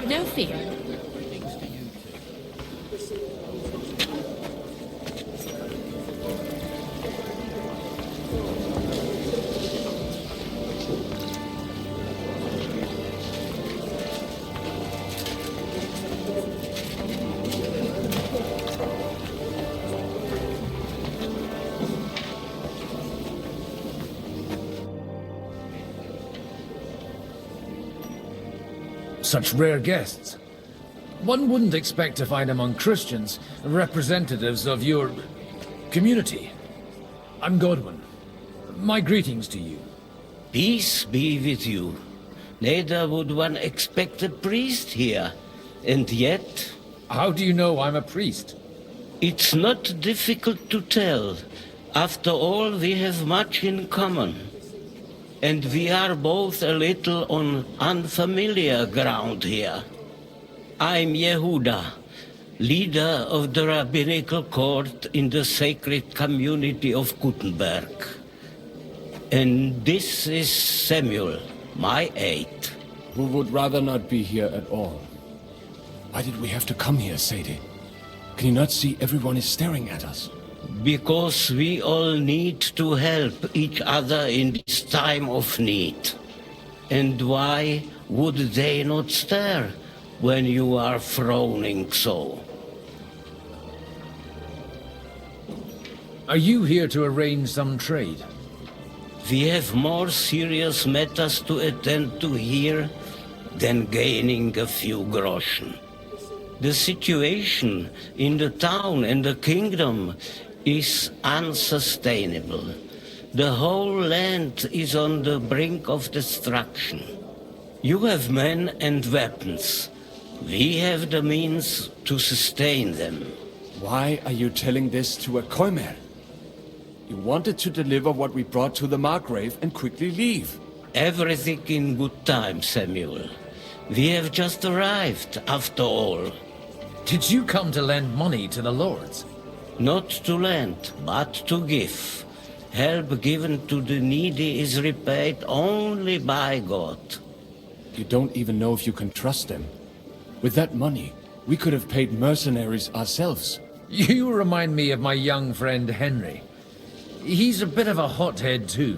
Have no fear. Such rare guests. One wouldn't expect to find among Christians representatives of your community. I'm Godwin. My greetings to you. Peace be with you. Neither would one expect a priest here. And yet... How do you know I'm a priest? It's not difficult to tell. After all, we have much in common. And we are both a little on unfamiliar ground here. I'm Yehuda, leader of the rabbinical court in the sacred community of Gutenberg. And this is Samuel, my aide. Who would rather not be here at all. Why did we have to come here, Sadie? Can you not see everyone is staring at us? Because we all need to help each other in this time of need. And why would they not stare when you are frowning so? Are you here to arrange some trade? We have more serious matters to attend to here than gaining a few groschen. The situation in the town and the kingdom is unsustainable. The whole land is on the brink of destruction. You have men and weapons. We have the means to sustain them. Why are you telling this to a Koimer? You wanted to deliver what we brought to the Margrave and quickly leave. Everything in good time, Samuel. We have just arrived, after all. Did you come to lend money to the lords? Not to lend, but to give. Help given to the needy is repaid only by God. You don't even know if you can trust them. With that money, we could have paid mercenaries ourselves. You remind me of my young friend Henry. He's a bit of a hothead too.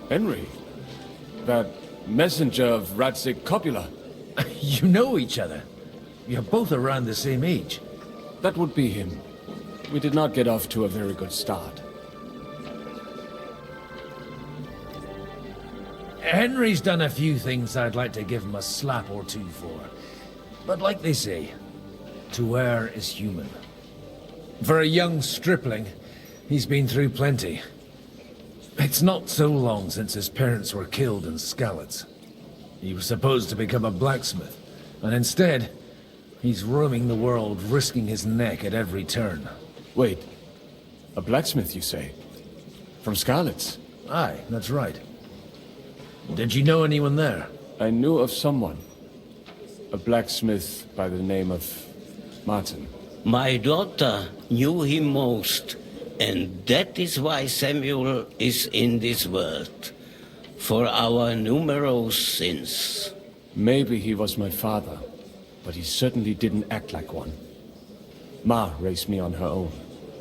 Henry? That messenger of Radzik Copula? You know each other. You're both around the same age. That would be him. We did not get off to a very good start. Henry's done a few things I'd like to give him a slap or two for. But like they say, to err is human. For a young stripling, he's been through plenty. It's not so long since his parents were killed in Skalitz. He was supposed to become a blacksmith, and instead, he's roaming the world, risking his neck at every turn. Wait, a blacksmith, you say? From Skalitz? Aye, that's right. Did you know anyone there? I knew of someone. A blacksmith by the name of Martin. My daughter knew him most, and that is why Samuel is in this world. For our numerous sins. Maybe he was my father, but he certainly didn't act like one. Ma raised me on her own.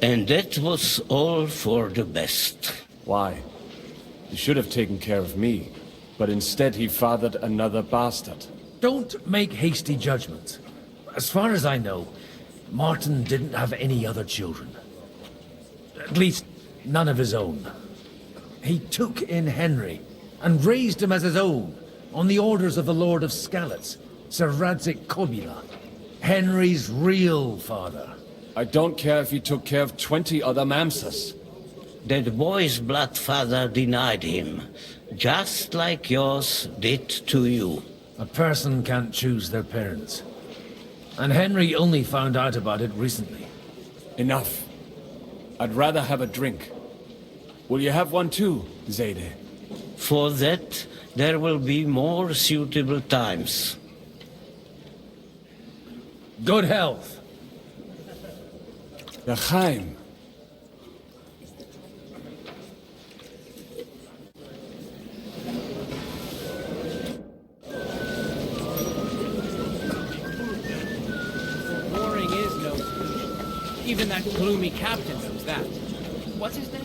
And that was all for the best. Why? He should have taken care of me, but instead he fathered another bastard. Don't make hasty judgments. As far as I know, Martin didn't have any other children. At least, none of his own. He took in Henry, and raised him as his own, on the orders of the Lord of Skalitz, Sir Radzik Kobila, Henry's real father. I don't care if he took care of 20 other Mamsas. That boy's blood father denied him, just like yours did to you. A person can't choose their parents. And Henry only found out about it recently. Enough. I'd rather have a drink. Will you have one too, Zayde? For that, there will be more suitable times. Good health. L'chaim. Even that gloomy captain knows that. What's his name?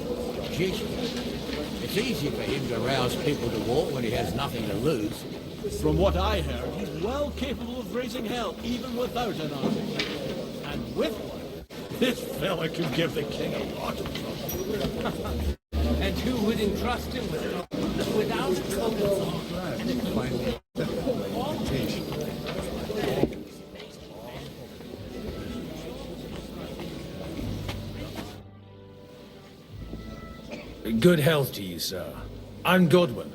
Jish. It's easy for him to rouse people to war when he has nothing to lose. From what I heard, he's well capable of raising hell, even without an army. And with one, this fella could give the king a lot of trouble. And who would entrust him with it? Without coats Good health to you, sir. I'm Godwin,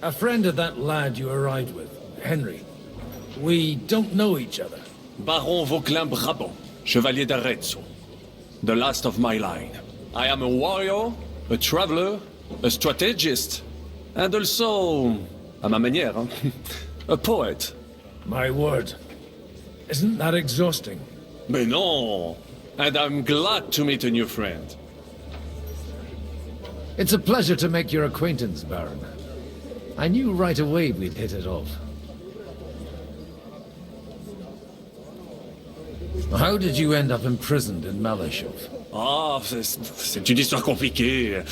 a friend of that lad you arrived with, Henry. We don't know each other. Baron Vauclin Brabant, Chevalier d'Arezzo. The last of my line. I am a warrior, a traveler, a strategist, and also, à ma manière, a poet. My word. Isn't that exhausting? Mais non! And I'm glad to meet a new friend. It's a pleasure to make your acquaintance, Baron. I knew right away we'd hit it off. How did you end up imprisoned in Malashov? Ah, c'est une histoire compliquée.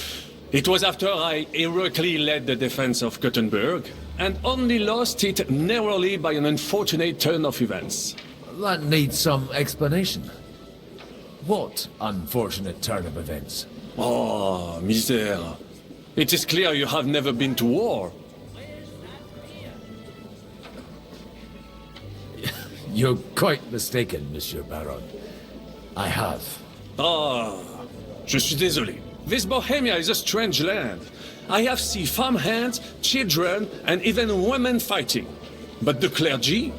It was after I heroically led the defense of Gothenburg, and only lost it narrowly by an unfortunate turn of events. That needs some explanation. What unfortunate turn of events? Oh, misère. It is clear you have never been to war. You're quite mistaken, Monsieur Baron. I have. Ah, je suis désolé. This Bohemia is a strange land. I have seen farmhands, children, and even women fighting. But the clergy?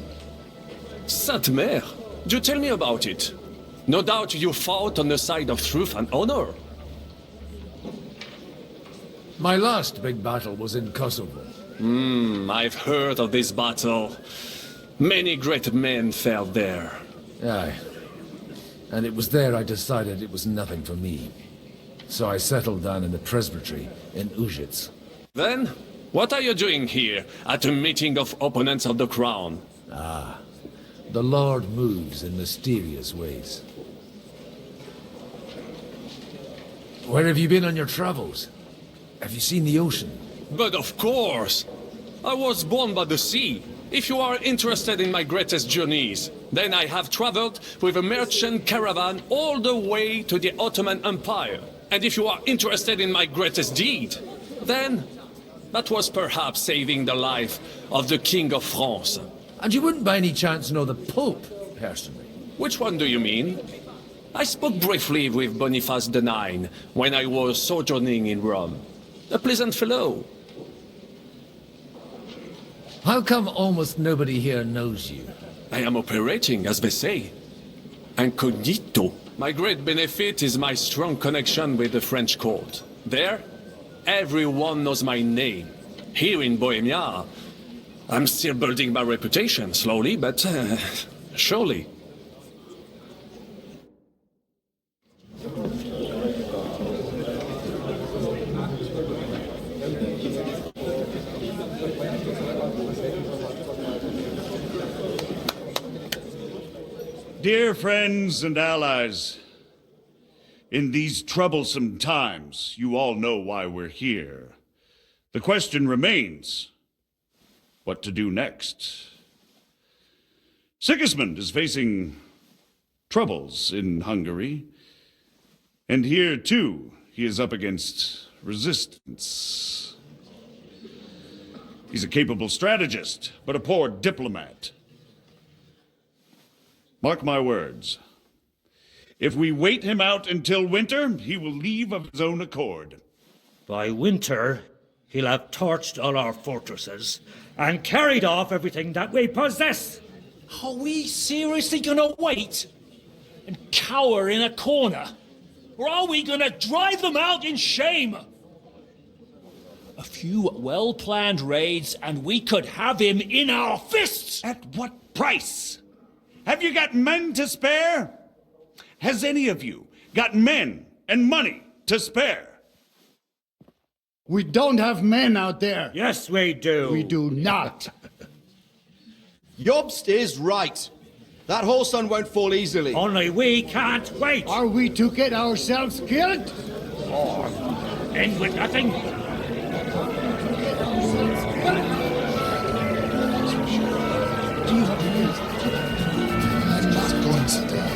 Sainte Mère, do tell me about it. No doubt you fought on the side of truth and honor. My last big battle was in Kosovo. I've heard of this battle. Many great men fell there. Aye. And it was there I decided it was nothing for me. So I settled down in the presbytery in Ujits. Then, what are you doing here at a meeting of opponents of the crown? The Lord moves in mysterious ways. Where have you been on your travels? Have you seen the ocean? But of course! I was born by the sea. If you are interested in my greatest journeys, then I have traveled with a merchant caravan all the way to the Ottoman Empire. And if you are interested in my greatest deed, then that was perhaps saving the life of the King of France. And you wouldn't by any chance know the Pope, personally? Which one do you mean? I spoke briefly with Boniface IX when I was sojourning in Rome. A pleasant fellow. How come almost nobody here knows you? I am operating, as they say. Incognito. My great benefit is my strong connection with the French court. There, everyone knows my name. Here in Bohemia, I'm still building my reputation, slowly, but surely. Dear friends and allies, in these troublesome times, you all know why we're here. The question remains, what to do next? Sigismund is facing troubles in Hungary, and here, too, he is up against resistance. He's a capable strategist, but a poor diplomat. Mark my words. If we wait him out until winter, he will leave of his own accord. By winter, he'll have torched all our fortresses and carried off everything that we possess. Are we seriously gonna wait and cower in a corner? Or are we gonna drive them out in shame? A few well-planned raids and we could have him in our fists! At what price? Have you got men to spare? Has any of you got men and money to spare? We don't have men out there. Yes, we do. We do not. Jobst is right. That whoreson won't fall easily. Only we can't wait. Are we to get ourselves killed? Or end with nothing. I'm not going to die.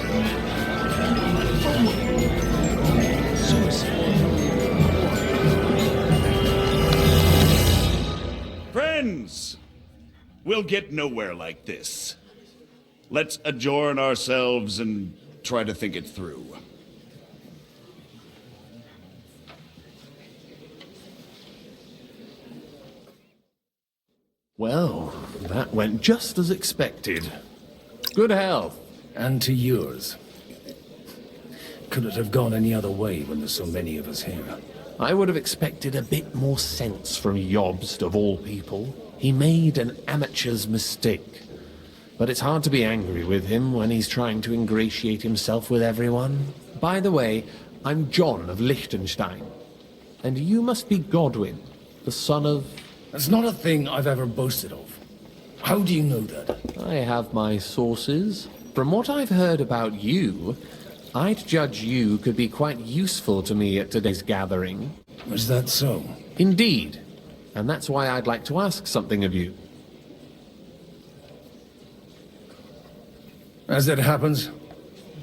Friends, we'll get nowhere like this. Let's adjourn ourselves and try to think it through. Well, that went just as expected. Good health. And to yours. Could it have gone any other way when there's so many of us here? I would have expected a bit more sense from Jobst, of all people. He made an amateur's mistake. But it's hard to be angry with him when he's trying to ingratiate himself with everyone. By the way, I'm John of Liechtenstein. And you must be Godwin, the son of... That's not a thing I've ever boasted of. How do you know that? I have my sources. From what I've heard about you, I'd judge you could be quite useful to me at today's gathering. Was that so? Indeed. And that's why I'd like to ask something of you. As it happens,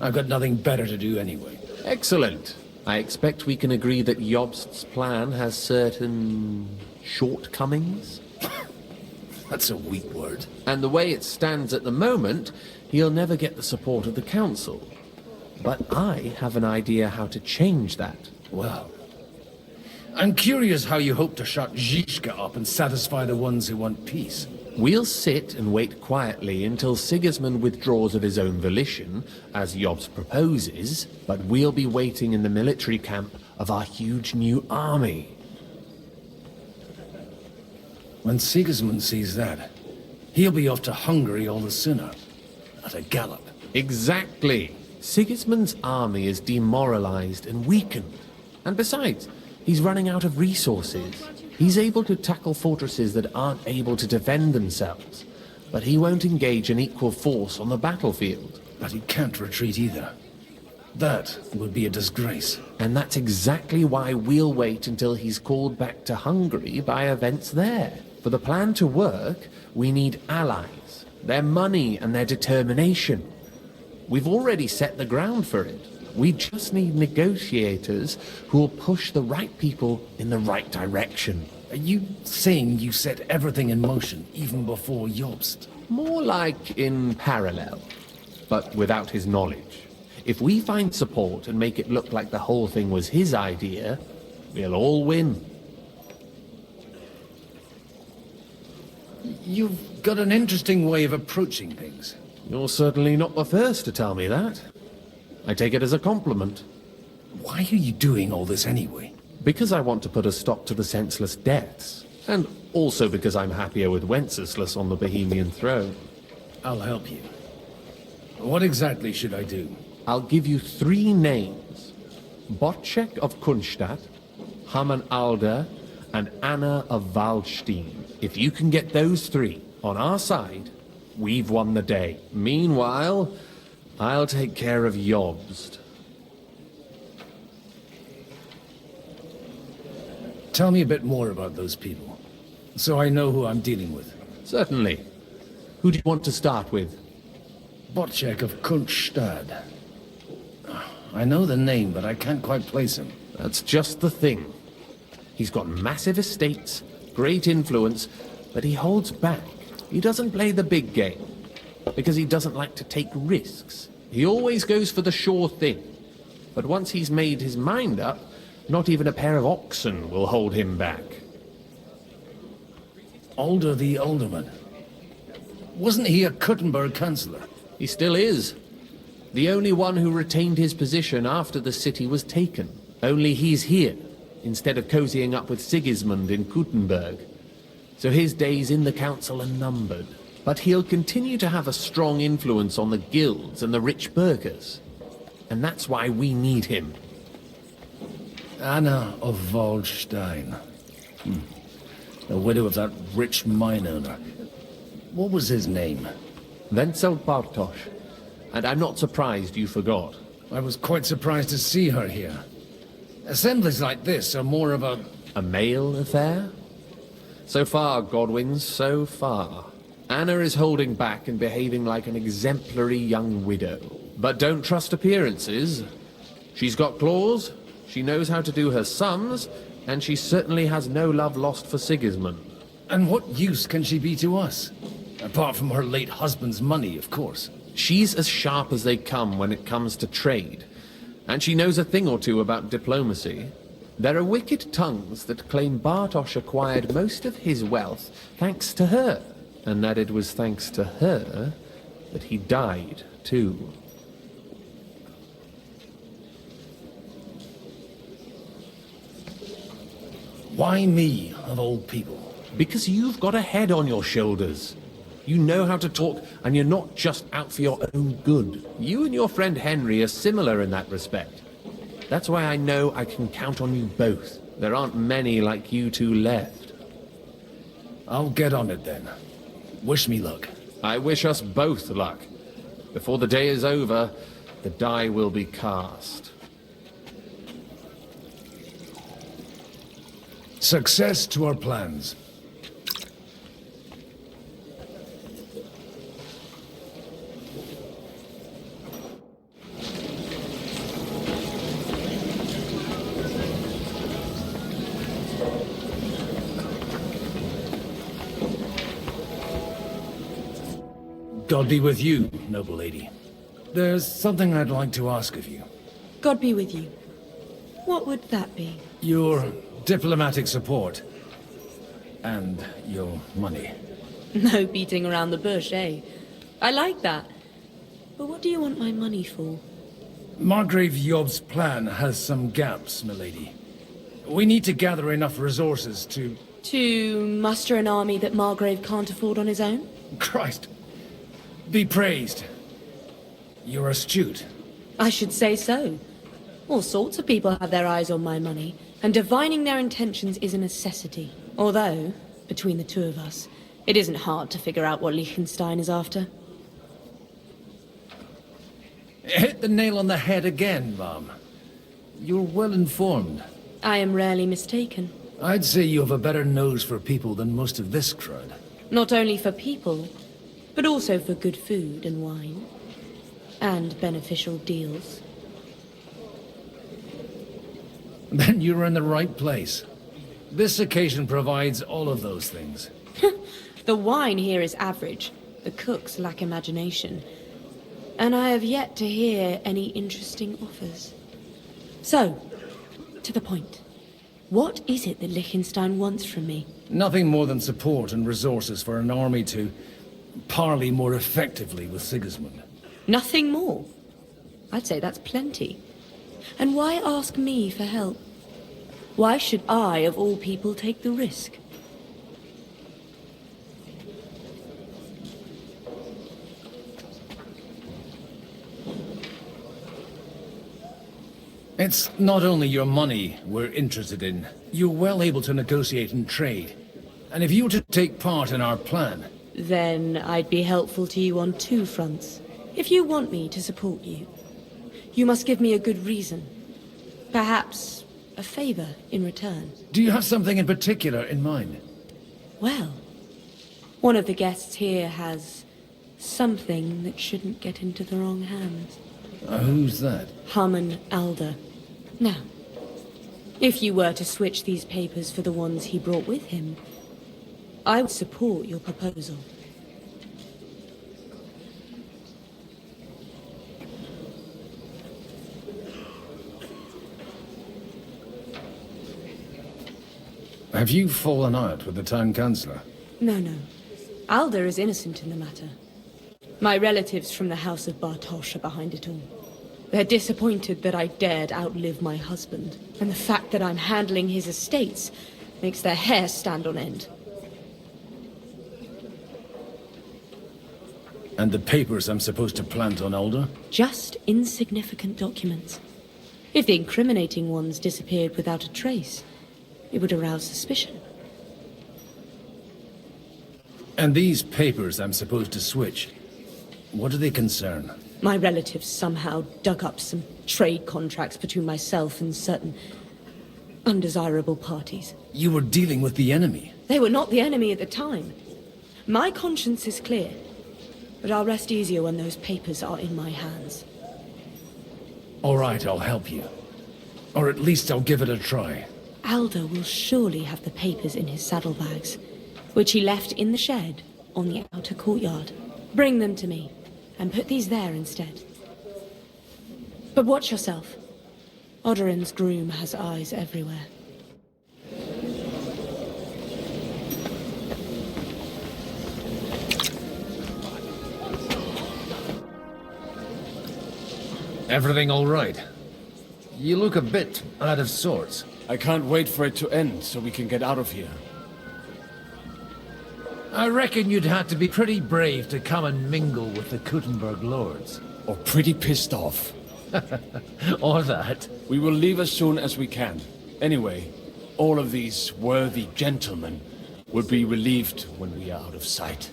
I've got nothing better to do anyway. Excellent. I expect we can agree that Jobst's plan has certain shortcomings? That's a weak word. And the way it stands at the moment, he'll never get the support of the council. But I have an idea how to change that. Well, I'm curious how you hope to shut Zizka up and satisfy the ones who want peace. We'll sit and wait quietly until Sigismund withdraws of his own volition, as Jobst proposes, but we'll be waiting in the military camp of our huge new army. When Sigismund sees that, he'll be off to Hungary all the sooner. At a gallop. Exactly. Sigismund's army is demoralized and weakened. And besides, he's running out of resources. He's able to tackle fortresses that aren't able to defend themselves, but he won't engage in equal force on the battlefield. But he can't retreat either. That would be a disgrace. And that's exactly why we'll wait until he's called back to Hungary by events there. For the plan to work, we need allies, their money and their determination. We've already set the ground for it. We just need negotiators who will push the right people in the right direction. Are you saying you set everything in motion, even before Jobst? More like in parallel, but without his knowledge. If we find support and make it look like the whole thing was his idea, we'll all win. You've got an interesting way of approaching things. You're certainly not the first to tell me that. I take it as a compliment. Why are you doing all this anyway? Because I want to put a stop to the senseless deaths. And also because I'm happier with Wenceslas on the Bohemian throne. I'll help you. What exactly should I do? I'll give you 3 names. Bocek of Kunstadt, Hamann Alder, and Anna of Waldstein. If you can get those 3 on our side, we've won the day. Meanwhile, I'll take care of Jobst. Tell me a bit more about those people, so I know who I'm dealing with. Certainly. Who do you want to start with? Bocek of Kunstadt. I know the name, but I can't quite place him. That's just the thing. He's got massive estates, great influence, but he holds back. He doesn't play the big game, because he doesn't like to take risks. He always goes for the sure thing. But once he's made his mind up, not even a pair of oxen will hold him back. Alder the Alderman. Wasn't he a Kuttenberg councillor? He still is. The only one who retained his position after the city was taken. Only he's here, instead of cozying up with Sigismund in Kuttenberg. So his days in the council are numbered. But he'll continue to have a strong influence on the guilds and the rich burghers. And that's why we need him. Anna of Waldstein. The widow of that rich mine owner. What was his name? Wenzel Bartosz. and I'm not surprised you forgot. I was quite surprised to see her here. Assemblies like this are more of a... A male affair? So far, Godwin, so far. Anna is holding back and behaving like an exemplary young widow. But don't trust appearances. She's got claws, she knows how to do her sums, and she certainly has no love lost for Sigismund. And what use can she be to us? Apart from her late husband's money, of course. She's as sharp as they come when it comes to trade. And she knows a thing or two about diplomacy. There are wicked tongues that claim Bartosz acquired most of his wealth thanks to her, and that it was thanks to her that he died, too. Why me, of all people? Because you've got a head on your shoulders. You know how to talk, and you're not just out for your own good. You and your friend Henry are similar in that respect. That's why I know I can count on you both. There aren't many like you two left. I'll get on it then. Wish me luck. I wish us both luck. Before the day is over, the die will be cast. Success to our plans. God be with you, noble lady. There's something I'd like to ask of you. God be with you. What would that be? Your diplomatic support. And your money. No beating around the bush, eh? I like that. But what do you want my money for? Margrave Yob's plan has some gaps, milady. We need to gather enough resources to... To muster an army that Margrave can't afford on his own? Christ. Be praised. You're astute. I should say so. All sorts of people have their eyes on my money, and divining their intentions is a necessity. Although, between the two of us, it isn't hard to figure out what Liechtenstein is after. Hit the nail on the head again, Mom. You're well informed. I am rarely mistaken. I'd say you have a better nose for people than most of this crowd. Not only for people, but also for good food and wine. And beneficial deals. Then you're in the right place. This occasion provides all of those things. The wine here is average. The cooks lack imagination. And I have yet to hear any interesting offers. So, to the point. What is it that Liechtenstein wants from me? Nothing more than support and resources for an army to parley more effectively with Sigismund. Nothing more? I'd say that's plenty. And why ask me for help? Why should I, of all people, take the risk? It's not only your money we're interested in. You're well able to negotiate and trade. And if you were to take part in our plan... Then I'd be helpful to you on two fronts. If you want me to support you, you must give me a good reason. Perhaps a favor in return. Do you have something in particular in mind? Well, one of the guests here has something that shouldn't get into the wrong hands. Who's that? Harman Alder. Now, if you were to switch these papers for the ones he brought with him, I would support your proposal. Have you fallen out with the town councillor? No. Alder is innocent in the matter. My relatives from the House of Bartosz are behind it all. They're disappointed that I dared outlive my husband, and the fact that I'm handling his estates makes their hair stand on end. And the papers I'm supposed to plant on Alder? Just insignificant documents. If the incriminating ones disappeared without a trace, it would arouse suspicion. And these papers I'm supposed to switch, what do they concern? My relatives somehow dug up some trade contracts between myself and certain undesirable parties. You were dealing with the enemy. They were not the enemy at the time. My conscience is clear, but I'll rest easier when those papers are in my hands. All right, I'll help you. Or at least I'll give it a try. Alder will surely have the papers in his saddlebags, which he left in the shed on the outer courtyard. Bring them to me, and put these there instead. But watch yourself. Odorin's groom has eyes everywhere. Everything all right? You look a bit out of sorts. I can't wait for it to end so we can get out of here. I reckon you'd have to be pretty brave to come and mingle with the Kuttenberg lords. Or pretty pissed off. Or that. We will leave as soon as we can. Anyway, all of these worthy gentlemen will be relieved when we are out of sight.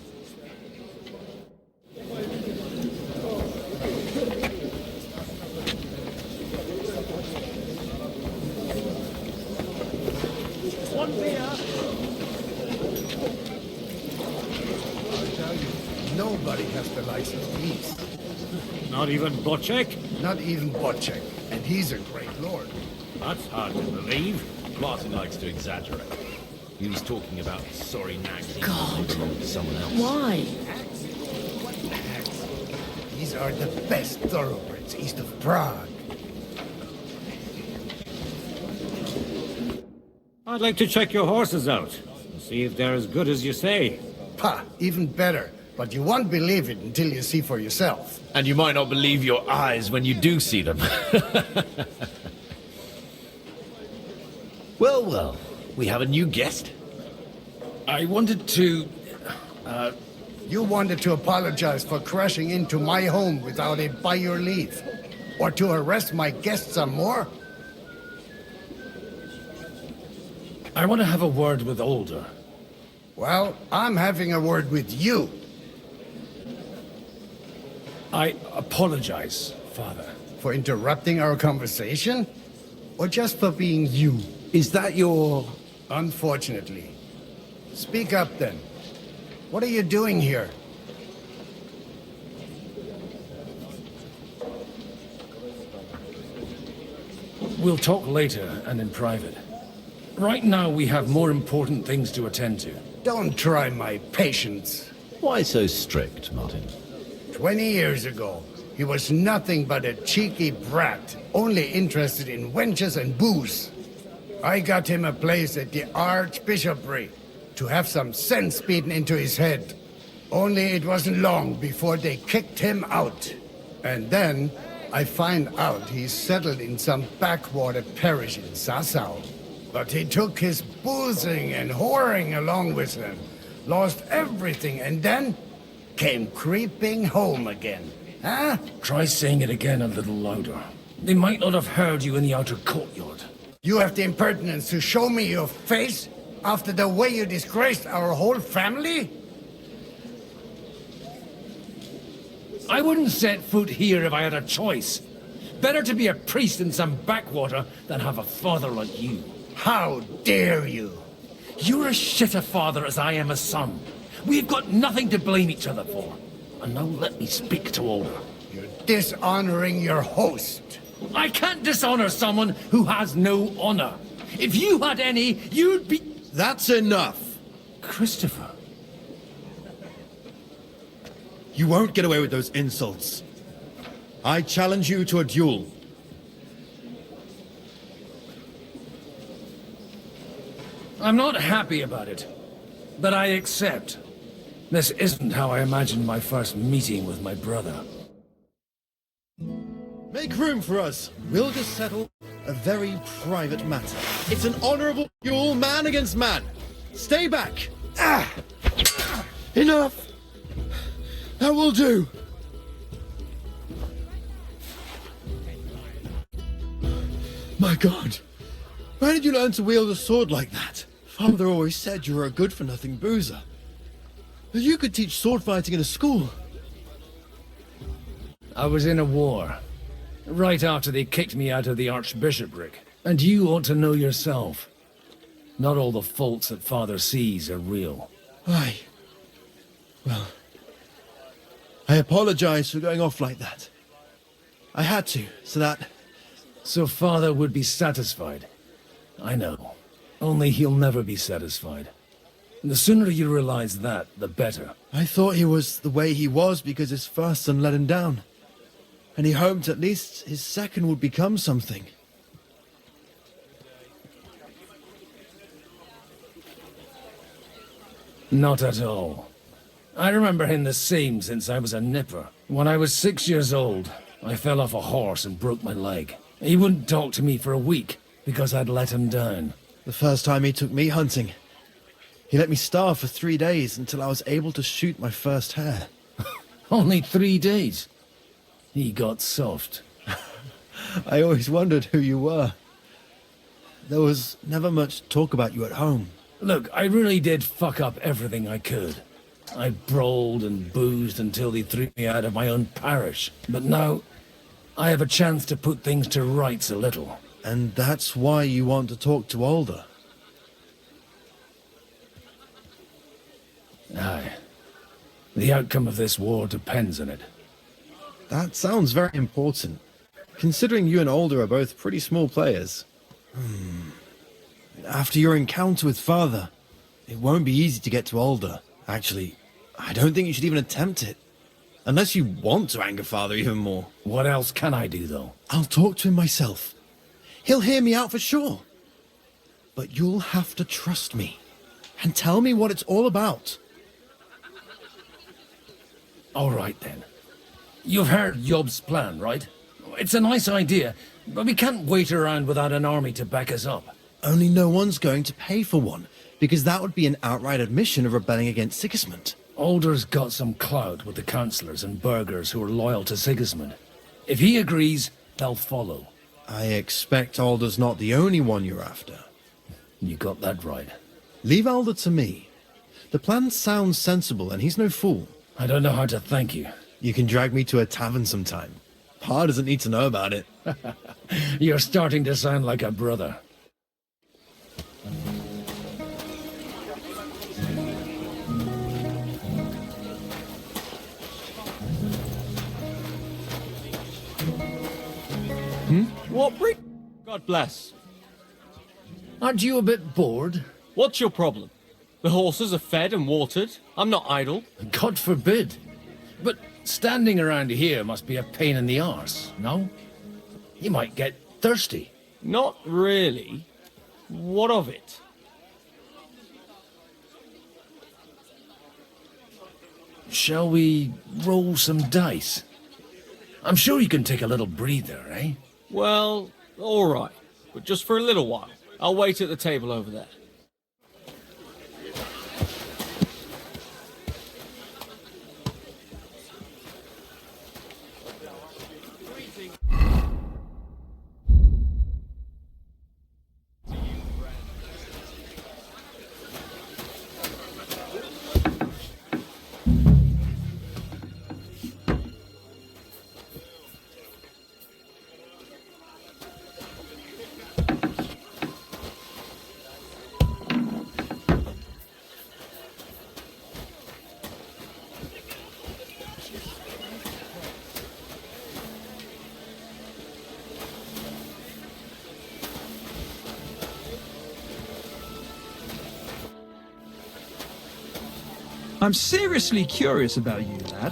One beer. Nobody has the license to east. Not even Bocek? Not even Bocek. And he's a great lord. That's hard to believe. Martin likes to exaggerate. He was talking about sorry nags. God. Belonged to someone else. Why? These are the best thoroughbreds east of Prague. I'd like to check your horses out and see if they're as good as you say. Pah, even better. But you won't believe it until you see for yourself. And you might not believe your eyes when you do see them. Well, well, we have a new guest. I wanted to... You wanted to apologize for crashing into my home without it by your leave. Or to arrest my guests some more? I want to have a word with Alder. Well, I'm having a word with you. I apologize, Father. For interrupting our conversation? Or just for being you? Is that your... Unfortunately. Speak up then. What are you doing here? We'll talk later and in private. Right now we have more important things to attend to. Don't try my patience. Why so strict, Martin? 20 years ago, he was nothing but a cheeky brat, only interested in wenches and booze. I got him a place at the Archbishopric to have some sense beaten into his head. Only it wasn't long before they kicked him out. And then I find out he's settled in some backwater parish in Sassau. But he took his boozing and whoring along with him, lost everything, and then came creeping home again. Huh? Try saying it again a little louder. They might not have heard you in the outer courtyard. You have the impertinence to show me your face after the way you disgraced our whole family? I wouldn't set foot here if I had a choice. Better to be a priest in some backwater than have a father like you. How dare you? You're as shit a father as I am a son. We've got nothing to blame each other for. And now let me speak to Alder. You're dishonoring your host. I can't dishonor someone who has no honor. If you had any, you'd be... That's enough! Christopher. You won't get away with those insults. I challenge you to a duel. I'm not happy about it, but I accept. This isn't how I imagined my first meeting with my brother. Make room for us. We'll just settle a very private matter. It's an honorable duel, man against man. Stay back. Enough. That will do. My God. Where did you learn to wield a sword like that? Father always said you were a good-for-nothing boozer. But you could teach sword fighting in a school. I was in a war. Right after they kicked me out of the archbishopric. And you ought to know yourself. Not all the faults that Father sees are real. Aye. Well, I apologize for going off like that. I had to, so that... So Father would be satisfied. I know. Only he'll never be satisfied. The sooner you realize that, the better. I thought he was the way he was because his first son let him down. And he hoped at least his second would become something. Not at all. I remember him the same since I was a nipper. When I was 6 years old, I fell off a horse and broke my leg. He wouldn't talk to me for a week because I'd let him down. The first time he took me hunting, he let me starve for 3 days until I was able to shoot my first hare. Only 3 days? He got soft. I always wondered who you were. There was never much talk about you at home. Look, I really did fuck up everything I could. I brawled and boozed until they threw me out of my own parish. But now, I have a chance to put things to rights a little. And that's why you want to talk to Alder? Aye. The outcome of this war depends on it. That sounds very important, considering you and Alder are both pretty small players. After your encounter with Father, it won't be easy to get to Alder. Actually, I don't think you should even attempt it. Unless you want to anger Father even more. What else can I do, though? I'll talk to him myself. He'll hear me out for sure. But you'll have to trust me and tell me what it's all about. All right, then. You've heard Yob's plan, right? It's a nice idea, but we can't wait around without an army to back us up. Only no one's going to pay for one, because that would be an outright admission of rebelling against Sigismund. Alder's got some clout with the councillors and burghers who are loyal to Sigismund. If he agrees, they'll follow. I expect Alder's not the only one you're after. You got that right. Leave Alder to me. The plan sounds sensible, and he's no fool. I don't know how to thank you. You can drag me to a tavern sometime. Pa doesn't need to know about it. You're starting to sound like a brother. What brick? God bless. Aren't you a bit bored? What's your problem? The horses are fed and watered. I'm not idle. God forbid. But standing around here must be a pain in the arse, no? You might get thirsty. Not really. What of it? Shall we roll some dice? I'm sure you can take a little breather, eh? Well, all right. But just for a little while. I'll wait at the table over there. I'm seriously curious about you, lad.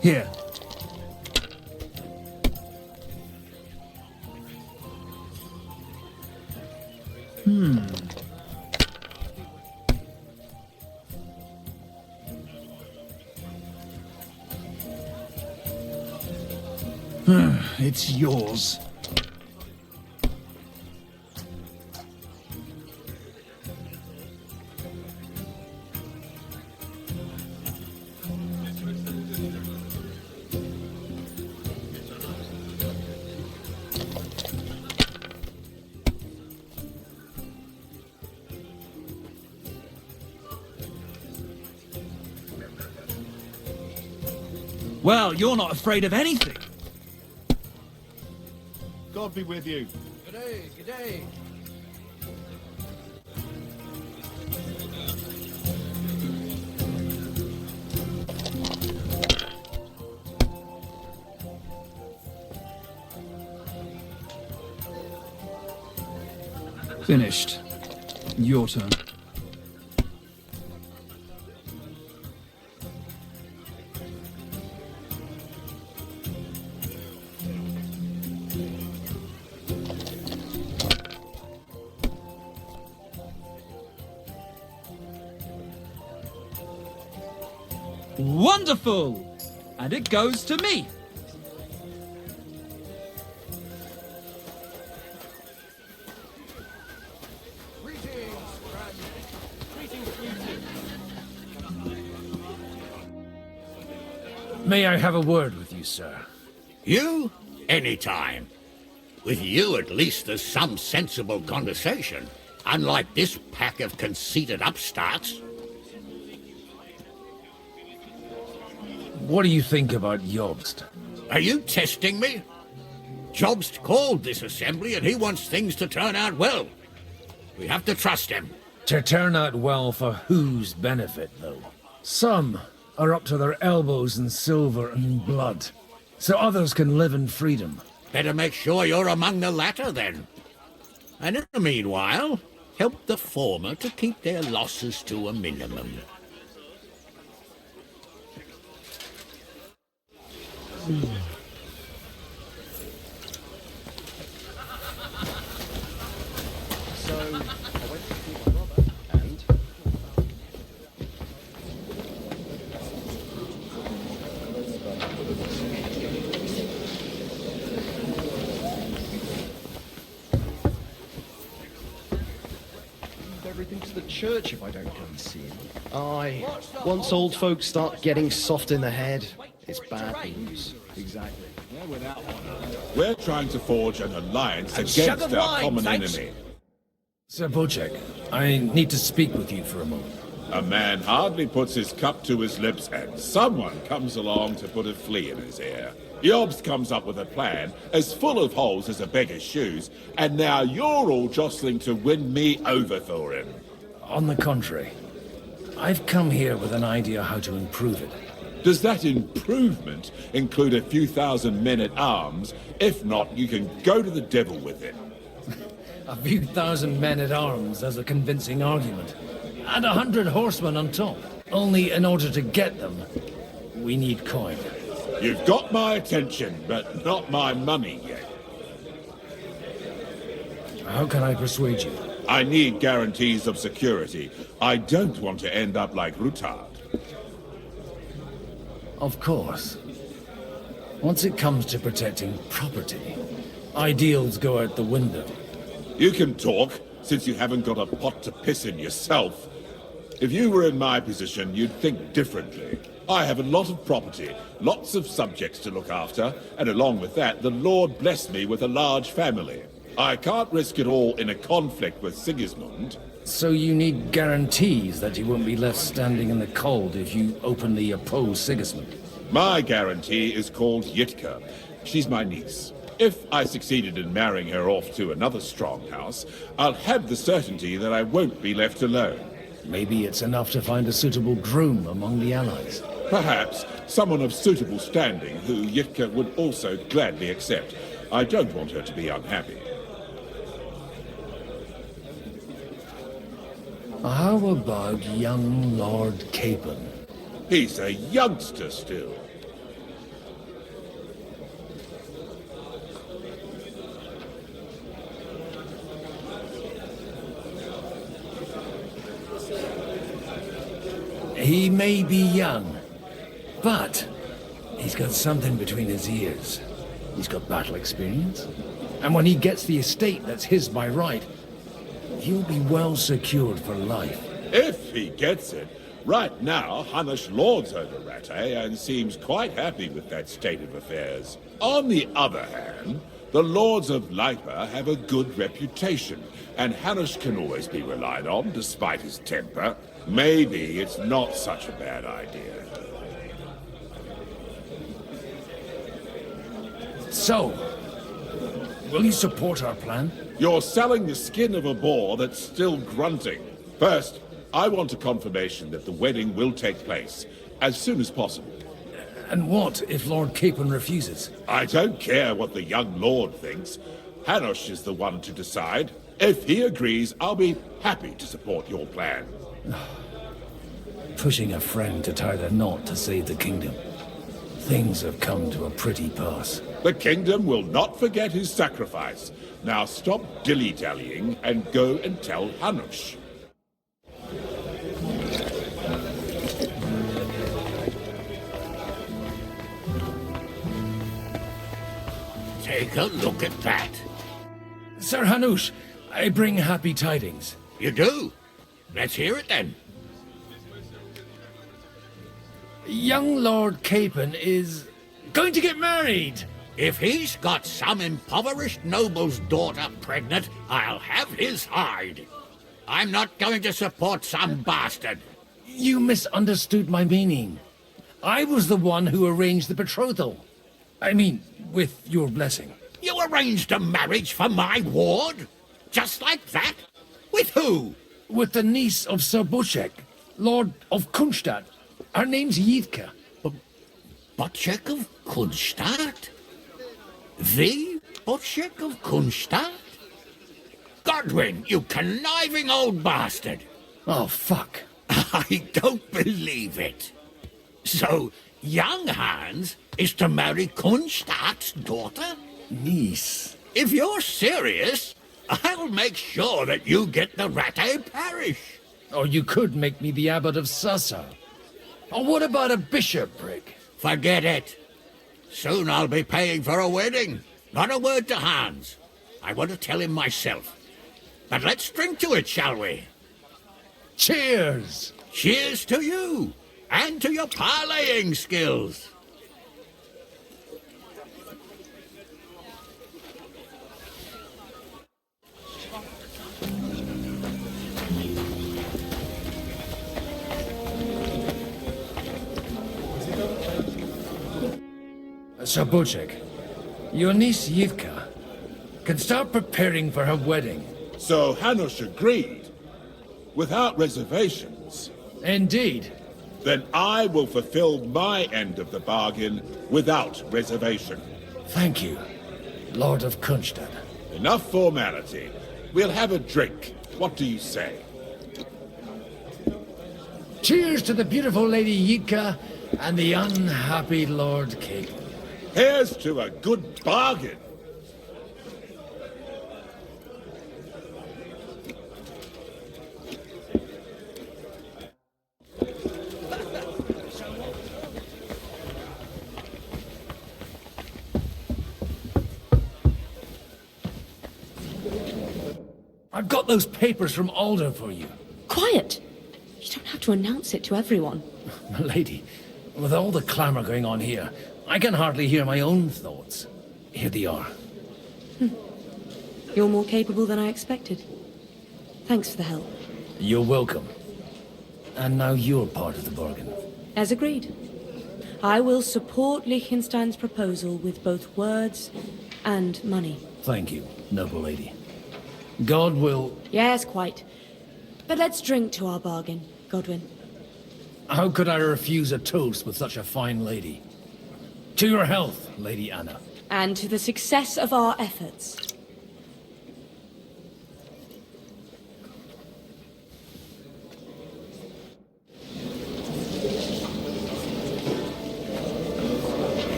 Here. It's yours. Well, you're not afraid of anything. God be with you. G'day, g'day. Finished. Your turn. Wonderful! And it goes to me. May I have a word with you, sir? You? Anytime. With you, at least, there's some sensible conversation. Unlike this pack of conceited upstarts. What do you think about Jobst? Are you testing me? Jobst called this assembly and he wants things to turn out well. We have to trust him. To turn out well for whose benefit, though? Some are up to their elbows in silver and blood, so others can live in freedom. Better make sure you're among the latter, then. And in the meanwhile, help the former to keep their losses to a minimum. So, I went to see my brother, and... everything to the church if I don't go and see him. Aye. Once old folks start getting soft in the head, it's bad news. Exactly. We're trying to forge an alliance against our common enemy. Sir Bocek, I need to speak with you for a moment. A man hardly puts his cup to his lips and someone comes along to put a flea in his ear. Jobst comes up with a plan as full of holes as a beggar's shoes, and now you're all jostling to win me over for him. On the contrary, I've come here with an idea how to improve it. Does that improvement include a few thousand men-at-arms? If not, you can go to the devil with it. A few thousand men-at-arms as a convincing argument. And 100 horsemen on top. Only in order to get them, we need coin. You've got my attention, but not my money yet. How can I persuade you? I need guarantees of security. I don't want to end up like Rutard. Of course. Once it comes to protecting property, ideals go out the window. You can talk, since you haven't got a pot to piss in yourself. If you were in my position, you'd think differently. I have a lot of property, lots of subjects to look after, and along with that, the Lord blessed me with a large family. I can't risk it all in a conflict with Sigismund. So you need guarantees that you won't be left standing in the cold if you openly oppose Sigismund. My guarantee is called Yitka. She's my niece. If I succeeded in marrying her off to another strong house, I'll have the certainty that I won't be left alone. Maybe it's enough to find a suitable groom among the allies. Perhaps someone of suitable standing who Yitka would also gladly accept. I don't want her to be unhappy. How about young Lord Capon? He's a youngster still. He may be young, but he's got something between his ears. He's got battle experience. And when he gets the estate that's his by right, he'll be well secured for life. If he gets it. Right now, Hanush lords over Rattay and seems quite happy with that state of affairs. On the other hand, the lords of Lipa have a good reputation, and Hanush can always be relied on, despite his temper. Maybe it's not such a bad idea. So, will you support our plan? You're selling the skin of a boar that's still grunting. First, I want a confirmation that the wedding will take place as soon as possible. And what if Lord Capon refuses? I don't care what the young lord thinks. Hanush is the one to decide. If he agrees, I'll be happy to support your plan. Pushing a friend to tie the knot to save the kingdom. Things have come to a pretty pass. The kingdom will not forget his sacrifice. Now stop dilly-dallying and go and tell Hanush. Take a look at that. Sir Hanush, I bring happy tidings. You do? Let's hear it then. Young Lord Capon is going to get married. If he's got some impoverished noble's daughter pregnant, I'll have his hide. I'm not going to support some bastard. You misunderstood my meaning. I was the one who arranged the betrothal. I mean, with your blessing. You arranged a marriage for my ward? Just like that? With who? With the niece of Sir Bushek, Lord of Kunstadt. Her name's Yidka. Bushek of Kunstadt? The Bushek of Kunstadt? Godwin, you conniving old bastard! Oh, fuck. I don't believe it. So, young Hans is to marry Kunstadt's daughter? Niece. If you're serious, I'll make sure that you get the Rattay parish. Or you could make me the abbot of Sassa. Or what about a bishopric? Forget it. Soon I'll be paying for a wedding. Not a word to Hans. I want to tell him myself. But let's drink to it, shall we? Cheers! Cheers to you, and to your parleying skills. Sir Bushek, your niece Yivka can start preparing for her wedding. So Hanush agreed, without reservations. Indeed. Then I will fulfill my end of the bargain without reservation. Thank you, Lord of Kunstadt. Enough formality. We'll have a drink. What do you say? Cheers to the beautiful Lady Yidka and the unhappy Lord Capon. Here's to a good bargain. I've got those papers from Alder for you. Quiet! You don't have to announce it to everyone. Milady, with all the clamour going on here, I can hardly hear my own thoughts. Here they are. You're more capable than I expected. Thanks for the help. You're welcome. And now you're part of the bargain. As agreed. I will support Liechtenstein's proposal with both words and money. Thank you, noble lady. God will... Yes, quite. But let's drink to our bargain, Godwin. How could I refuse a toast with such a fine lady? To your health, Lady Anna. And to the success of our efforts.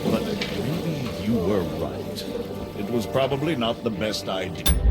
But maybe you were right. It was probably not the best idea.